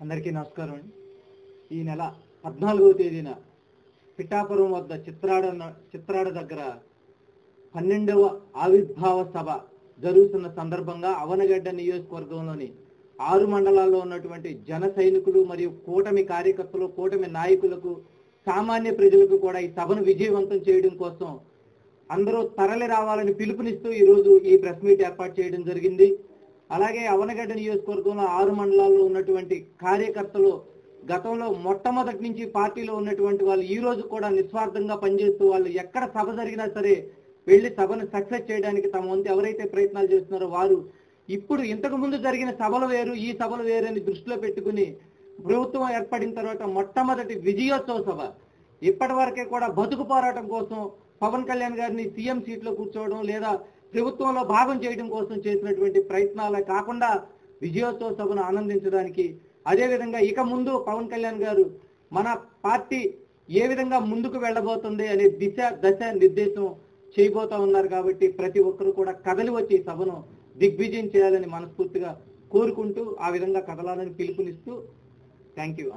అందరికీ నమస్కారం. ఈ నెల 14వ తేదీన పిఠాపురం వద్ద చిత్రాడ దగ్గర 12వ ఆవిర్భావ సభ జరుగుతున్న సందర్భంగా అవనగడ్డ నియోజకవర్గంలోని 6 మండలాల్లో ఉన్నటువంటి జన సైనికులు మరియు కూటమి కార్యకర్తలు, కూటమి నాయకులకు, సామాన్య ప్రజలకు కూడా ఈ సభను విజయవంతం చేయడం కోసం అందరూ తరలి రావాలని పిలుపునిస్తూ ఈరోజు ఈ ప్రెస్ మీట్ ఏర్పాటు చేయడం జరిగింది. అలాగే అవనగడ్డ నియోజకవర్గంలో 6 మండలాల్లో ఉన్నటువంటి కార్యకర్తలు గతంలో మొట్టమొదటి నుంచి పార్టీలో ఉన్నటువంటి వాళ్ళు ఈ రోజు కూడా నిస్వార్థంగా పనిచేస్తూ వాళ్ళు ఎక్కడ సభ జరిగినా సరే వెళ్లి సభను సక్సెస్ చేయడానికి తమ వంతు ఎవరైతే ప్రయత్నాలు చేస్తున్నారో వారు ఇప్పుడు ఇంతకు ముందు జరిగిన సభలు వేరు, ఈ సభలు వేరు అని దృష్టిలో పెట్టుకుని ప్రభుత్వం ఏర్పడిన తర్వాత మొట్టమొదటి విజయోత్సవ సభ. ఇప్పటి వరకే కూడా బతుకు పోరాటం కోసం పవన్ కళ్యాణ్ గారిని సీఎం సీట్లో కూర్చోవడం లేదా ప్రభుత్వంలో భాగం చేయడం కోసం చేసినటువంటి ప్రయత్నాలే కాకుండా విజయోత్సవ సభను ఆనందించడానికి, అదేవిధంగా ఇక ముందు పవన్ కళ్యాణ్ గారు మన పార్టీ ఏ విధంగా ముందుకు వెళ్ళబోతుంది అనే దశ నిర్దేశం చేయబోతా ఉన్నారు. కాబట్టి ప్రతి ఒక్కరూ కూడా కదలి వచ్చి సభను దిగ్విజయం చేయాలని మనస్ఫూర్తిగా కోరుకుంటూ ఆ విధంగా కదలాలని పిలుపునిస్తూ థ్యాంక్ యూ.